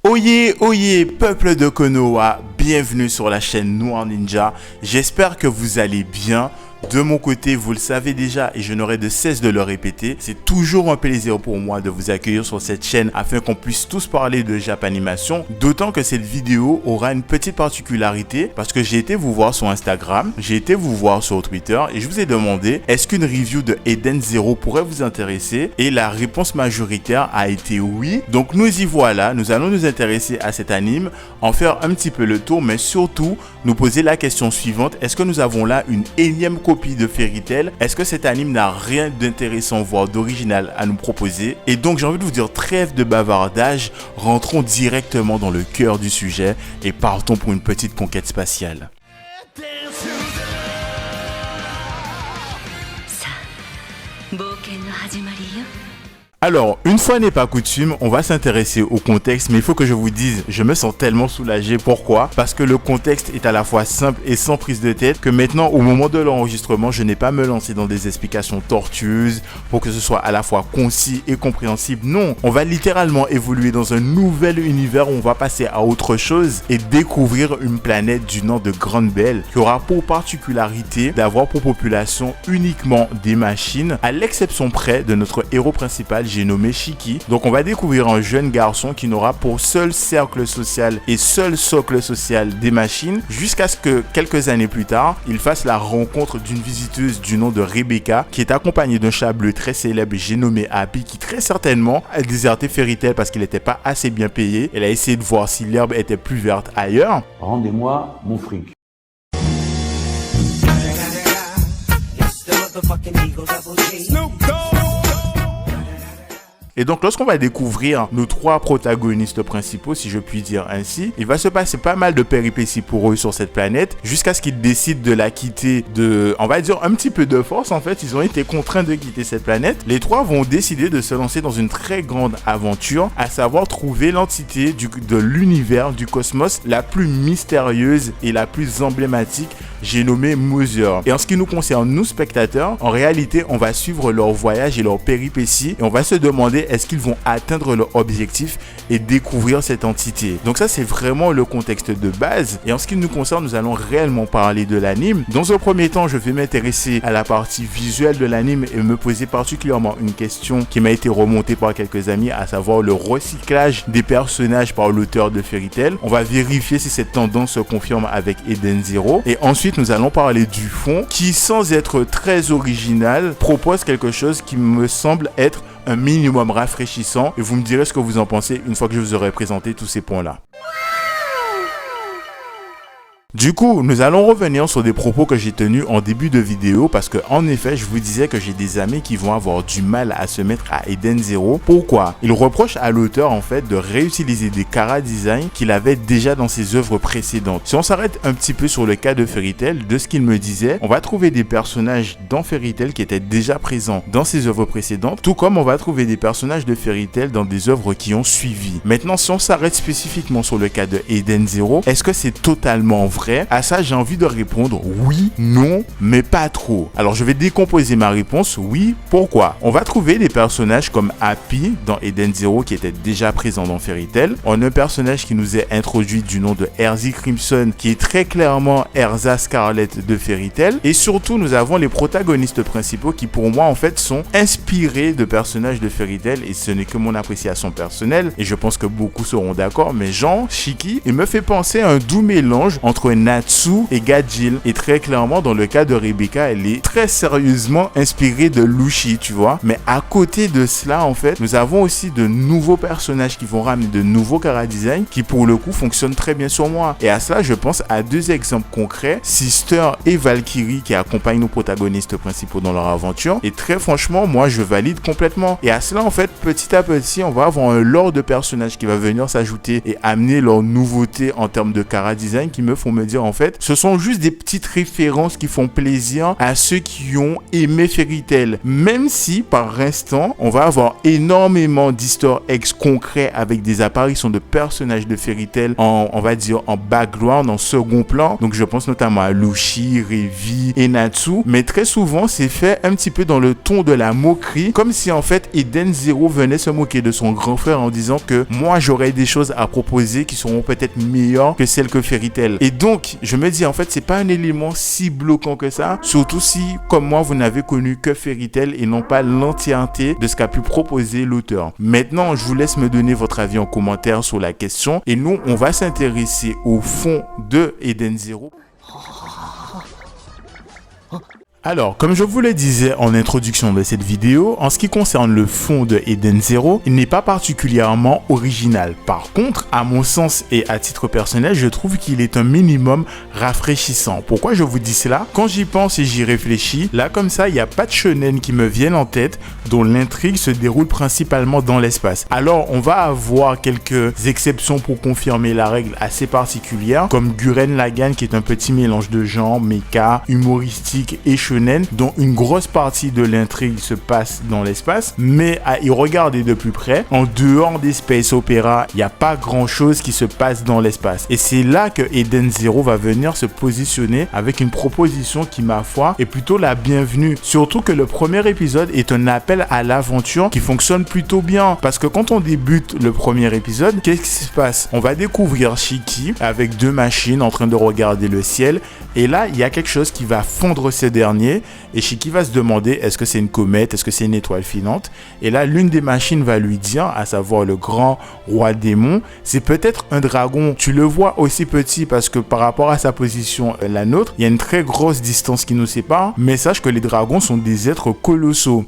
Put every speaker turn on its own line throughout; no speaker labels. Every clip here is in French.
Oyez, oyez, peuple de Konoha, bienvenue sur la chaîne Noir Ninja. J'espère que vous allez bien. De mon côté, vous le savez déjà et je n'aurai de cesse de le répéter, c'est toujours un plaisir pour moi de vous accueillir sur cette chaîne afin qu'on puisse tous parler de Japanimation. D'autant que cette vidéo aura une petite particularité parce que j'ai été vous voir sur Instagram, j'ai été vous voir sur Twitter et je vous ai demandé est-ce qu'une review de Eden Zero pourrait vous intéresser, et la réponse majoritaire a été oui. Donc nous y voilà, nous allons nous intéresser à cet anime, en faire un petit peu le tour, mais surtout nous poser la question suivante: est-ce que nous avons là une énième copie de Fairy Tail? Est-ce que cet anime n'a rien d'intéressant voire d'original à nous proposer? Et donc j'ai envie de vous dire, trêve de bavardage, rentrons directement dans le cœur du sujet et partons pour une petite conquête spatiale. Alors, une fois n'est pas coutume, on va s'intéresser au contexte, mais il faut que je vous dise, je me sens tellement soulagé. Pourquoi? Parce que le contexte est à la fois simple et sans prise de tête, que maintenant, au moment de l'enregistrement, je n'ai pas à me lancer dans des explications tortueuses pour que ce soit à la fois concis et compréhensible. Non, on va littéralement évoluer dans un nouvel univers où on va passer à autre chose et découvrir une planète du nom de Grande Belle qui aura pour particularité d'avoir pour population uniquement des machines, à l'exception près de notre héros principal, j'ai nommé Shiki. Donc on va découvrir un jeune garçon qui n'aura pour seul cercle social et seul socle social des machines, jusqu'à ce que quelques années plus tard, il fasse la rencontre d'une visiteuse du nom de Rebecca, qui est accompagnée d'un chat bleu très célèbre, j'ai nommé Happy, qui très certainement a déserté Fairy Tail parce qu'il n'était pas assez bien payé. Elle a essayé de voir si l'herbe était plus verte ailleurs.
Rendez-moi mon fric.
Et donc lorsqu'on va découvrir nos trois protagonistes principaux, si je puis dire ainsi, il va se passer pas mal de péripéties pour eux sur cette planète, jusqu'à ce qu'ils décident de la quitter de, on va dire, un petit peu de force. En fait, ils ont été contraints de quitter cette planète. Les trois vont décider de se lancer dans une très grande aventure, à savoir trouver l'entité de l'univers, du cosmos, la plus mystérieuse et la plus emblématique, j'ai nommé Mother. Et en ce qui nous concerne, nous spectateurs, en réalité, on va suivre leur voyage et leur péripéties, et on va se demander est-ce qu'ils vont atteindre leur objectif et découvrir cette entité. Donc ça, c'est vraiment le contexte de base. Et en ce qui nous concerne, nous allons réellement parler de l'anime. Dans un premier temps, je vais m'intéresser à la partie visuelle de l'anime et me poser particulièrement une question qui m'a été remontée par quelques amis, à savoir le recyclage des personnages par l'auteur de Fairy Tail. On va vérifier si cette tendance se confirme avec Eden Zero. Et ensuite, nous allons parler du fond qui, sans être très original, propose quelque chose qui me semble être un minimum rafraîchissant, et vous me direz ce que vous en pensez une fois que je vous aurai présenté tous ces points-là. Du coup, nous allons revenir sur des propos que j'ai tenus en début de vidéo, parce que en effet, je vous disais que j'ai des amis qui vont avoir du mal à se mettre à Eden Zero. Pourquoi? Ils reprochent à l'auteur en fait de réutiliser des chara-design qu'il avait déjà dans ses œuvres précédentes. Si on s'arrête un petit peu sur le cas de Fairy Tail, de ce qu'il me disait, on va trouver des personnages dans Fairy Tail qui étaient déjà présents dans ses œuvres précédentes, tout comme on va trouver des personnages de Fairy Tail dans des œuvres qui ont suivi. Maintenant, si on s'arrête spécifiquement sur le cas de Eden Zero, est-ce que c'est totalement vrai? À ça, j'ai envie de répondre oui, non, mais pas trop. Alors, je vais décomposer ma réponse. Oui, pourquoi? On va trouver des personnages comme Happy dans Eden Zero qui était déjà présent dans Fairy Tail. On a un personnage qui nous est introduit du nom de Erzi Crimson, qui est très clairement Erza Scarlet de Fairy Tail. Et surtout, nous avons les protagonistes principaux qui, pour moi, en fait, sont inspirés de personnages de Fairy Tail, et ce n'est que mon appréciation personnelle, et je pense que beaucoup seront d'accord, mais genre, Shiki, il me fait penser à un doux mélange entre Natsu et Gajil. Et très clairement, dans le cas de Rebecca, elle est très sérieusement inspirée de Lushi, tu vois. Mais à côté de cela, en fait, nous avons aussi de nouveaux personnages qui vont ramener de nouveaux chara-design qui, pour le coup, fonctionnent très bien sur moi. Et à cela, je pense à deux exemples concrets, Sister et Valkyrie, qui accompagnent nos protagonistes principaux dans leur aventure. Et très franchement, moi, je valide complètement. Et à cela, en fait, petit à petit, on va avoir un lore de personnages qui va venir s'ajouter et amener leurs nouveautés en termes de chara-design qui me font me me dire en fait, ce sont juste des petites références qui font plaisir à ceux qui ont aimé Fairy Tail. Même si par instant, on va avoir énormément d'easter eggs concrets avec des apparitions de personnages de Fairy Tail on va dire en background, en second plan. Donc je pense notamment à Lushi, Revi et Natsu. Mais très souvent, c'est fait un petit peu dans le ton de la moquerie, comme si en fait Eden Zero venait se moquer de son grand frère en disant que moi j'aurais des choses à proposer qui seront peut-être meilleures que celles que Fairy Tail. Et donc je me dis en fait c'est pas un élément si bloquant que ça, surtout si comme moi vous n'avez connu que Fairy Tail et non pas l'entièreté de ce qu'a pu proposer l'auteur. Maintenant je vous laisse me donner votre avis en commentaire sur la question et nous on va s'intéresser au fond de Eden Zero. Alors, comme je vous le disais en introduction de cette vidéo, en ce qui concerne le fond de Eden Zero, il n'est pas particulièrement original. Par contre, à mon sens et à titre personnel, je trouve qu'il est un minimum rafraîchissant. Pourquoi je vous dis cela? Quand j'y pense et j'y réfléchis, là comme ça, il n'y a pas de shonen qui me viennent en tête dont l'intrigue se déroule principalement dans l'espace. Alors, on va avoir quelques exceptions pour confirmer la règle assez particulière, comme Gurren Lagann qui est un petit mélange de genre, mecha, humoristique et shonen, dont une grosse partie de l'intrigue se passe dans l'espace, mais à y regarder de plus près, en dehors des space opéra, il n'y a pas grand chose qui se passe dans l'espace. Et c'est là que Eden Zero va venir se positionner avec une proposition qui, ma foi, est plutôt la bienvenue. Surtout que le premier épisode est un appel à l'aventure qui fonctionne plutôt bien. Parce que quand on débute le premier épisode, qu'est-ce qui se passe? On va découvrir Shiki avec deux machines en train de regarder le ciel. Et là, il y a quelque chose qui va fondre ces derniers. Et Shiki va se demander est-ce que c'est une comète, est-ce que c'est une étoile filante. Et là, l'une des machines va lui dire, à savoir le grand roi démon, c'est peut-être un dragon. Tu le vois aussi petit parce que par rapport à sa position, la nôtre, il y a une très grosse distance qui nous sépare. Mais sache que les dragons sont des êtres colossaux.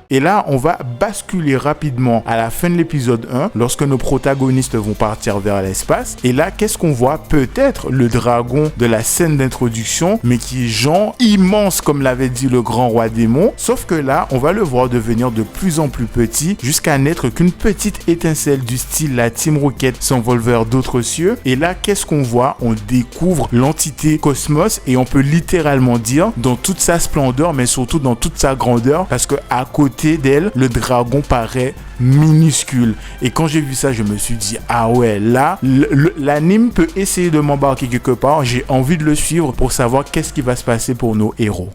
Et là, on va basculer rapidement à la fin de l'épisode 1, lorsque nos protagonistes vont partir vers l'espace. Et là, qu'est-ce qu'on voit? Peut-être le dragon de la scène d'introduction, mais qui est genre immense, comme l'avait dit le grand roi démon. Sauf que là, on va le voir devenir de plus en plus petit, jusqu'à n'être qu'une petite étincelle du style la Team Rocket s'envole vers d'autres cieux. Et là, qu'est-ce qu'on voit? On découvre l'entité Cosmos, et on peut littéralement dire, dans toute sa splendeur, mais surtout dans toute sa grandeur, parce que à côté d'elle, le dragon paraît minuscule. Et quand j'ai vu ça, je me suis dit, ah ouais, là, l'anime peut essayer de m'embarquer quelque part. J'ai envie de le suivre pour savoir qu'est-ce qui va se passer pour nos héros.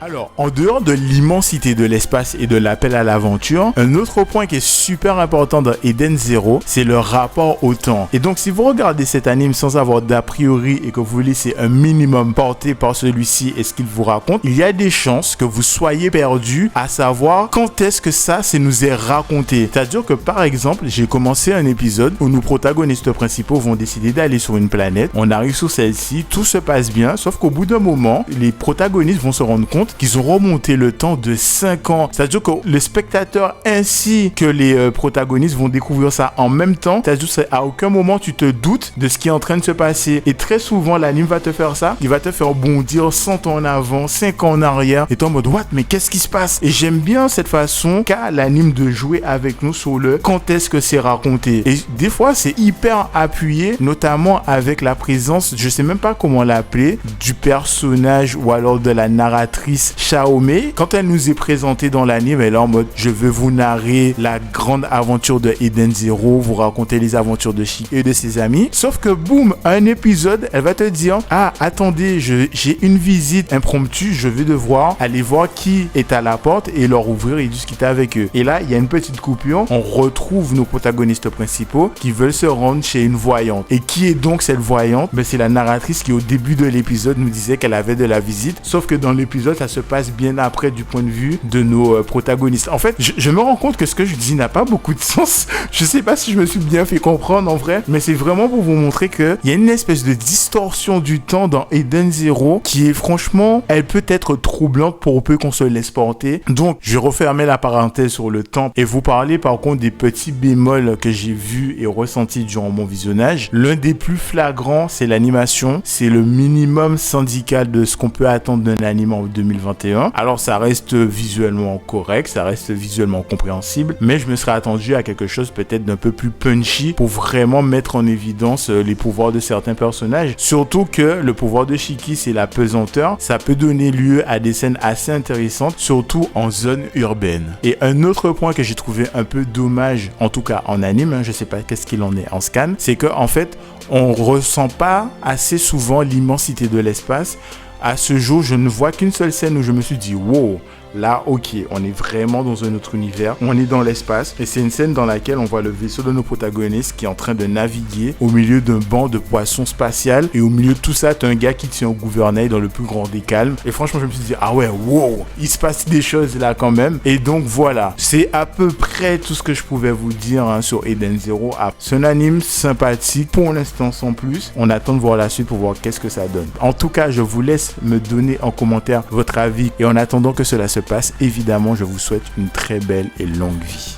Alors, en dehors de l'immensité de l'espace et de l'appel à l'aventure, un autre point qui est super important dans Eden Zero, c'est le rapport au temps. Et donc, si vous regardez cet anime sans avoir d'a priori et que vous laissez un minimum porté par celui-ci et ce qu'il vous raconte, il y a des chances que vous soyez perdu à savoir quand est-ce que ça nous est raconté. C'est-à-dire que, par exemple, j'ai commencé un épisode où nos protagonistes principaux vont décider d'aller sur une planète. On arrive sur celle-ci, tout se passe bien, sauf qu'au bout d'un moment, les protagonistes vont se rendre compte qu'ils ont remonté le temps de 5 ans. C'est-à-dire que le spectateur ainsi que les protagonistes vont découvrir ça en même temps. C'est-à-dire qu'à aucun moment tu te doutes de ce qui est en train de se passer. Et très souvent, l'anime va te faire ça. Il va te faire bondir 100 ans en avant, 5 ans en arrière. Et t'es en mode, what? Mais qu'est-ce qui se passe? Et j'aime bien cette façon qu'a l'anime de jouer avec nous sur le quand est-ce que c'est raconté. Et des fois, c'est hyper appuyé, notamment avec la présence, je sais même pas comment l'appeler, du personnage ou alors de la narratrice Xiaomei. Quand elle nous est présentée dans l'anime, elle est en mode je veux vous narrer la grande aventure de Eden Zero, vous raconter les aventures de Shiki et de ses amis. Sauf que boum, un épisode, elle va te dire ah attendez, j'ai une visite impromptue, je vais devoir aller voir qui est à la porte et leur ouvrir et discuter avec eux. Et là, il y a une petite coupure, on retrouve nos protagonistes principaux qui veulent se rendre chez une voyante. Et qui est donc cette voyante? Ben, c'est la narratrice qui au début de l'épisode nous disait qu'elle avait de la visite, sauf que dans l'épisode, ça se passe bien après du point de vue de nos protagonistes. En fait, je me rends compte que ce que je dis n'a pas beaucoup de sens. Je sais pas si je me suis bien fait comprendre en vrai, mais c'est vraiment pour vous montrer qu'il y a une espèce de distorsion du temps dans Eden Zero qui est franchement, elle peut être troublante pour peu qu'on se laisse porter. Donc, je vais refermer la parenthèse sur le temps et vous parler par contre des petits bémols que j'ai vus et ressentis durant mon visionnage. L'un des plus flagrants, c'est l'animation. C'est le minimum syndical de ce qu'on peut attendre d'un anime en 2021. Alors, ça reste visuellement correct, ça reste visuellement compréhensible, mais je me serais attendu à quelque chose peut-être d'un peu plus punchy pour vraiment mettre en évidence les pouvoirs de certains personnages. Surtout que le pouvoir de Shiki, c'est la pesanteur. Ça peut donner lieu à des scènes assez intéressantes, surtout en zone urbaine. Et un autre point que j'ai trouvé un peu dommage, en tout cas en anime, je sais pas qu'est-ce qu'il en est en scan, c'est que en fait, on ressent pas assez souvent l'immensité de l'espace. À ce jour, je ne vois qu'une seule scène où je me suis dit wow, là, ok, on est vraiment dans un autre univers, on est dans l'espace, et c'est une scène dans laquelle on voit le vaisseau de nos protagonistes qui est en train de naviguer au milieu d'un banc de poissons spatial, et au milieu de tout ça, t'as un gars qui tient au gouvernail dans le plus grand des calmes, et franchement, je me suis dit, ah ouais, wow, il se passe des choses là quand même, et donc voilà, c'est à peu près tout ce que je pouvais vous dire sur Eden Zero. C'est un anime sympathique, pour l'instant sans plus, on attend de voir la suite pour voir qu'est-ce que ça donne. En tout cas, je vous laisse me donner en commentaire votre avis, et en attendant que cela se passe, évidemment, je vous souhaite une très belle et longue vie.